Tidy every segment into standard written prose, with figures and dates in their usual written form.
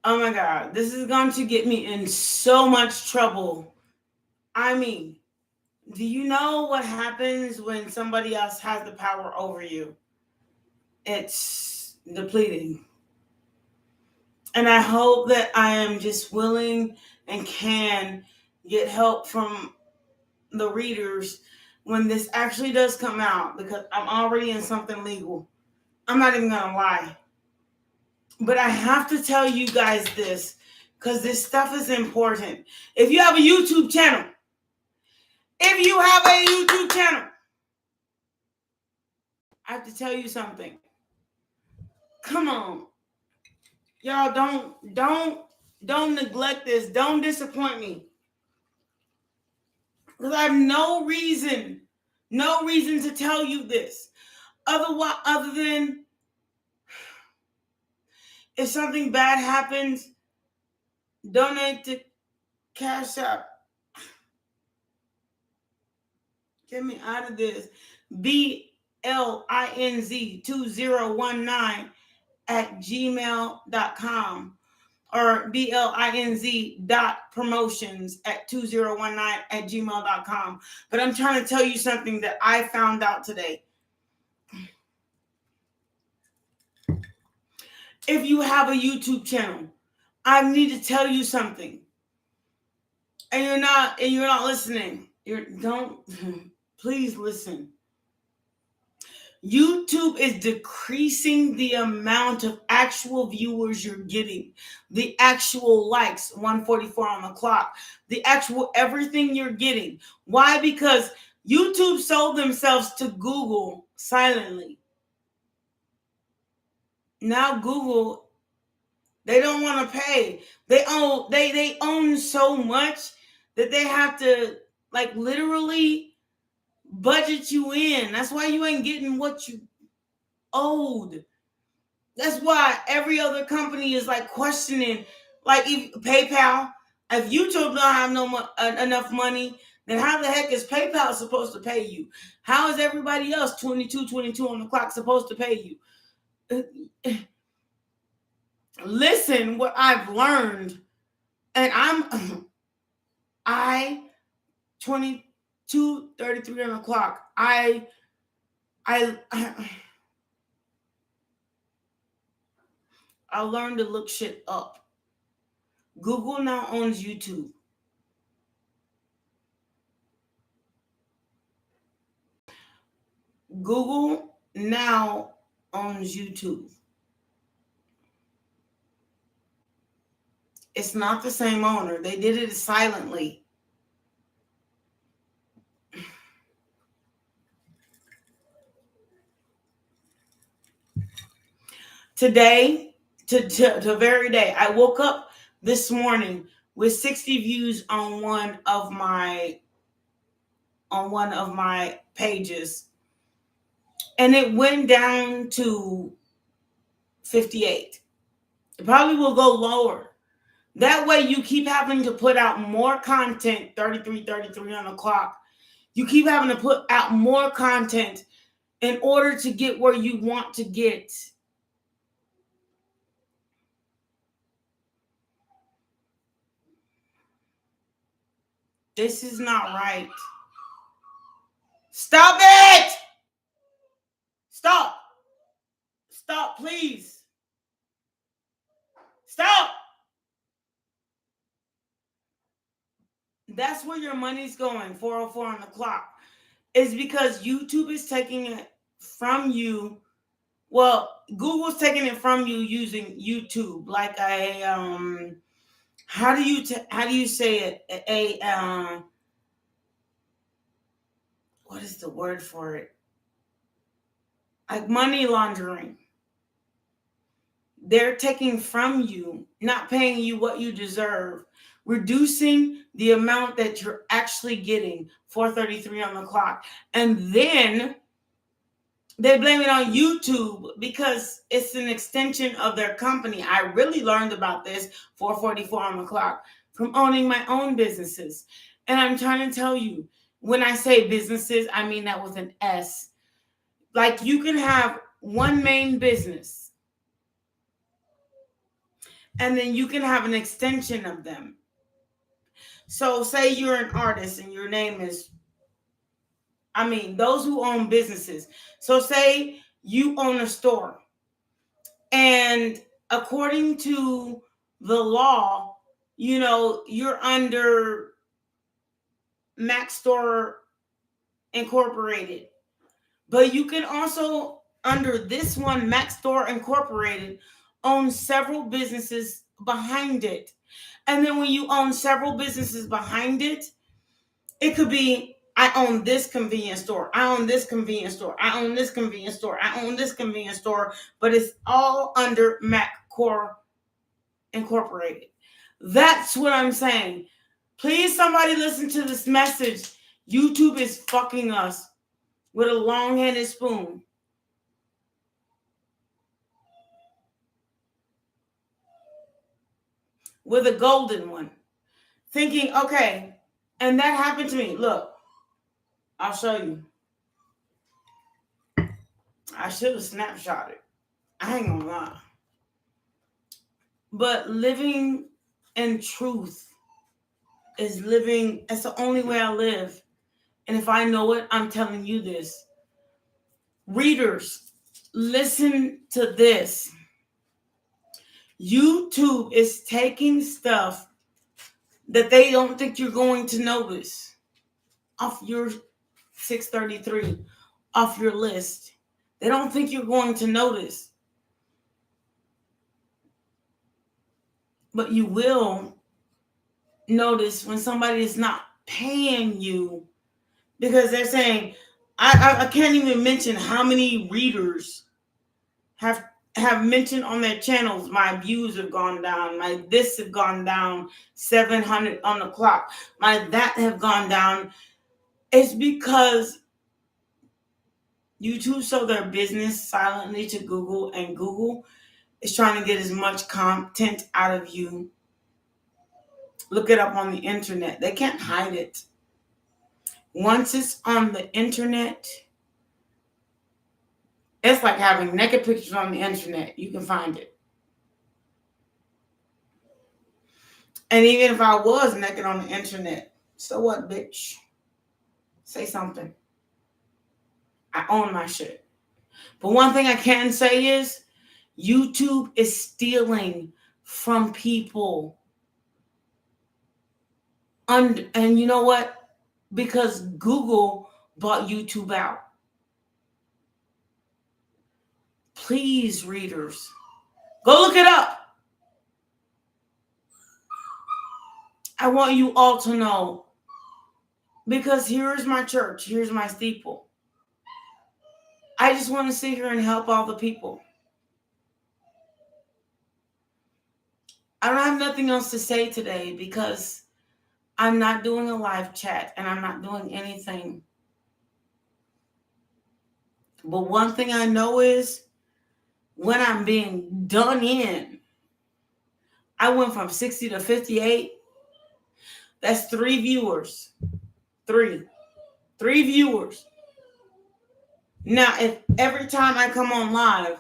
Oh my God, this is going to get me in so much trouble. I mean, do you know what happens when somebody else has the power over you? It's depleting. And I hope that I am just willing and can get help from the readers when this actually does come out, because I'm already in something legal. I'm not even going to lie. But I have to tell you guys this because this stuff is important. If you have a YouTube channel, I have to tell you something. Come on. Y'all don't neglect this. Don't disappoint me. Because I have no reason to tell you this. Other than if something bad happens, donate to Cash App. Get me out of this. BLINZ2019 at gmail.com or BLINZ.promotions at 2019 at gmail.com. But I'm trying to tell you something that I found out today. If you have a YouTube channel, I need to tell you something. And you're not listening. Please listen. YouTube is decreasing the amount of actual viewers you're getting, the actual likes, 144 on the clock, the actual everything you're getting. Why? Because YouTube sold themselves to Google silently. Now Google, they don't want to pay. They own so much that they have to literally budget you in. That's why you ain't getting what you owed. That's why every other company is questioning, if PayPal. If YouTube don't have enough money, then how the heck is PayPal supposed to pay you? How is everybody else 22 on the clock supposed to pay you? Listen, what I've learned, and I 22:33 on the clock. I learned to look shit up. Google now owns YouTube. Google now owns YouTube. It's not the same owner. They did it silently. Today, to very day, I woke up this morning with 60 views on one of my pages, and it went down to 58. It probably will go lower. That way you keep having to put out more content, 33 on the clock. You keep having to put out more content in order to get where you want to get. This is not right. Stop it! Stop. Stop, please. Stop. That's where your money's going, 404 on the clock. Is because YouTube is taking it from you. Well, Google's taking it from you using YouTube, like how do you say it? What is the word for it? Like money laundering. They're taking from you, not paying you what you deserve, reducing the amount that you're actually getting, 433 on the clock. And then they blame it on YouTube because it's an extension of their company. I really learned about this, 444 on the clock, from owning my own businesses. And I'm trying to tell you, when I say businesses, I mean that with an S. Like you can have one main business. and then you can have an extension of them. So say you're an artist and your name is, those who own businesses. So say you own a store, and according to the law, you're under Mac Store Incorporated. But you can also, under this one, Mac Store Incorporated, own several businesses behind it. And then when you own several businesses behind it, it could be, I own this convenience store, I own this convenience store, I own this convenience store, I own this convenience store, but it's all under Mac Core Incorporated. That's what I'm saying. Please, somebody listen to this message. YouTube is fucking us with a long-handed spoon. With a golden one. Thinking, okay, and that happened to me. Look, I'll show you. I should have snapshotted. I ain't gonna lie. But living in truth is living, it's the only way I live. And if I know it, I'm telling you this. Readers, listen to this. YouTube is taking stuff that they don't think you're going to notice off your 633, off your list. They don't think you're going to notice. But you will notice when somebody is not paying you, because they're saying, I can't even mention how many readers have mentioned on their channels, my views have gone down, my this have gone down 700 on the clock, my that have gone down. It's because YouTube sold their business silently to Google, and Google is trying to get as much content out of you. Look it up on the internet. They can't hide it. Once it's on the internet, it's like having naked pictures on the internet. You can find it. And even if I was naked on the internet, so what, bitch? Say something. I own my shit. But one thing I can say is YouTube is stealing from people. And you know what? Because Google bought YouTube out. Please, readers, go look it up. I want you all to know, because here's my church, here's my steeple. I just want to sit here and help all the people. I don't have nothing else to say today because I'm not doing a live chat and I'm not doing anything. But one thing I know is when I'm being done in, I went from 60 to 58. That's 3 viewers. Three viewers. Now, if every time I come on live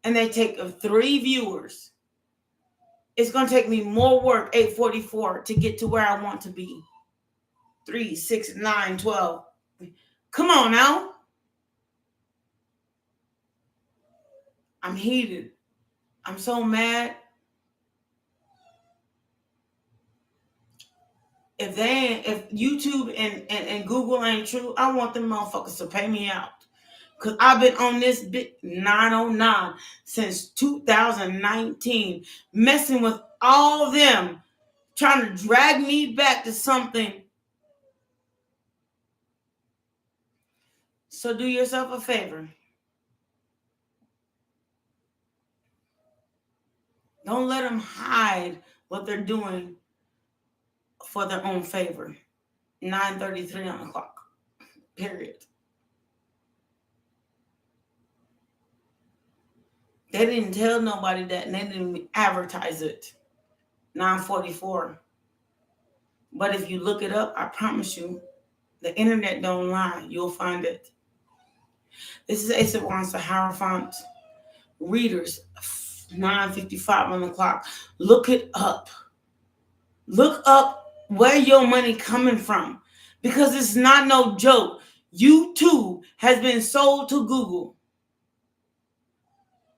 and they take 3 viewers, it's going to take me more work, 844, to get to where I want to be. 3, 6, 9, 12. Come on now. I'm heated. I'm so mad. If YouTube and Google ain't true, I want them motherfuckers to pay me out. Because I've been on this bit 909 since 2019, messing with all of them, trying to drag me back to something. So do yourself a favor. Don't let them hide what they're doing for their own favor. 9:33 on the clock. Period. They didn't tell nobody that, and they didn't advertise it. 9:44. But if you look it up, I promise you, the internet don't lie. You'll find it. This is Ace of Wands, the Hierophant. Readers, 9:55 on the clock. Look it up. Look up where your money coming from, because it's not no joke. YouTube has been sold to Google.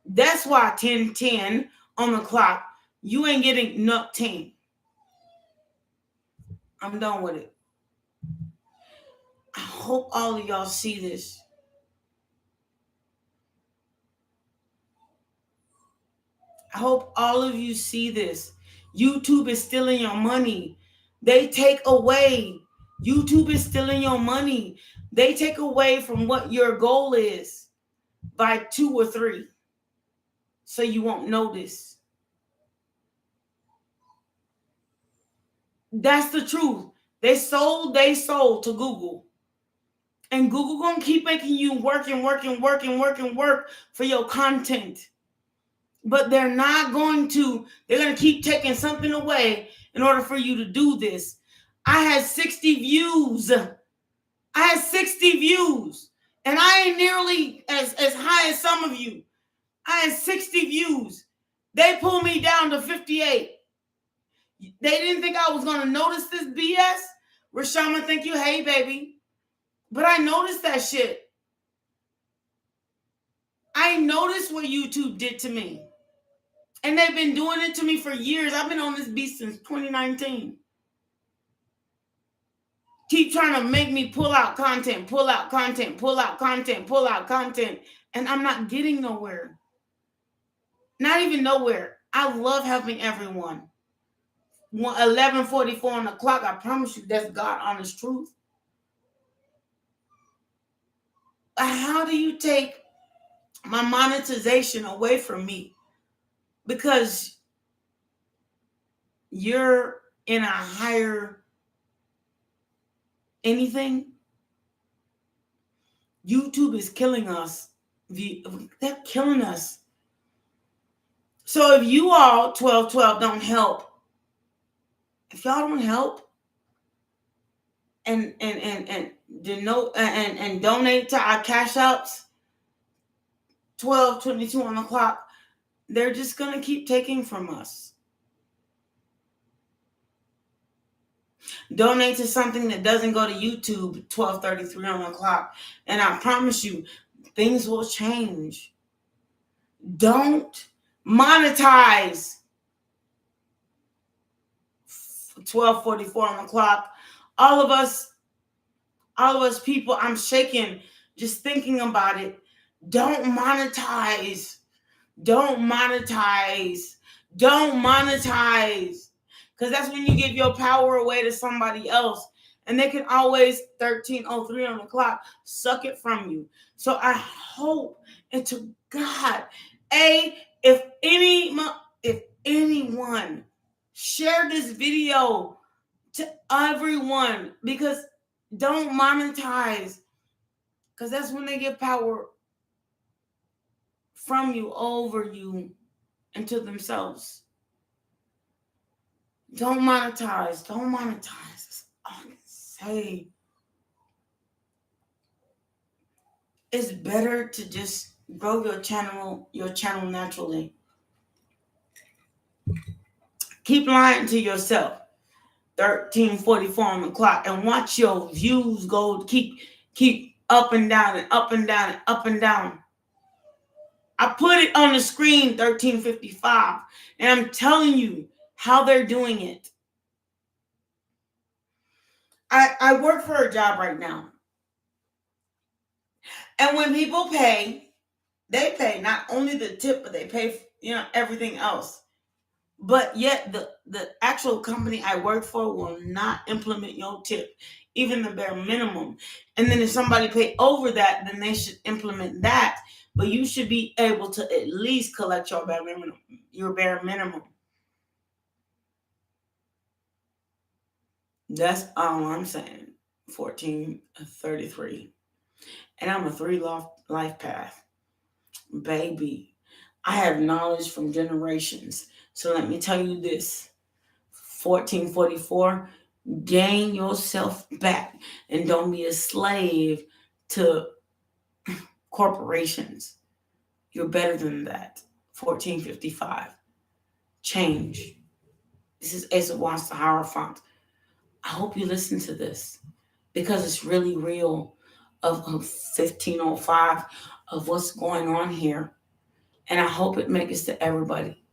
That's why 10:10 on the clock, you ain't getting nothing. I'm done with it. I hope all of y'all see this. I hope all of you see this. YouTube is stealing your money. They take away. YouTube is stealing your money. They take away from what your goal is by 2 or 3. So you won't notice. That's the truth. They sold to Google. And Google gonna keep making you work for your content. But they're going to keep taking something away in order for you to do this. I had 60 views. And I ain't nearly as high as some of you. I had 60 views. They pulled me down to 58. They didn't think I was going to notice this BS. Rashama, thank you. Hey, baby. But I noticed that shit. I noticed what YouTube did to me. And they've been doing it to me for years. I've been on this beast since 2019. Keep trying to make me pull out content. And I'm not getting nowhere. Not even nowhere. I love helping everyone. 11:44 on the clock. I promise you that's God honest truth. How do you take my monetization away from me? Because you're in a higher anything. YouTube is killing us. They're killing us. So if you all 1212 don't help, if y'all don't help and donate to our cash outs 12:22 on the clock, they're just gonna keep taking from us. Donate to something that doesn't go to YouTube 12:33 on the clock, and I promise you, things will change. Don't monetize 12:44 on the clock. All of us people, I'm shaking just thinking about it. Don't monetize. Because that's when you give your power away to somebody else. And they can always 13:03 on the clock suck it from you. So I hope, and to God, if anyone share this video to everyone, because don't monetize, because that's when they get power from you over you into themselves. Don't monetize. That's all I can say. It's better to just grow your channel naturally. Keep lying to yourself. 13:44 on the clock, and watch your views go keep up and down and up and down and up and down. I put it on the screen 13:55, and I'm telling you how they're doing it. I work for a job right now. And when people pay, they pay not only the tip, but they pay, everything else. But yet the actual company I work for will not implement your tip, even the bare minimum. And then if somebody pay over that, then they should implement that. But you should be able to at least collect your bare minimum. That's all I'm saying. 14:33. And I'm a 3 life path. Baby, I have knowledge from generations. So let me tell you this. 14:44, gain yourself back and don't be a slave to corporations. You're better than that. 1455. Change. This is Ace of Wands, the Hierophant. I hope you listen to this because it's really real of 1505 of what's going on here. And I hope it makes it to everybody.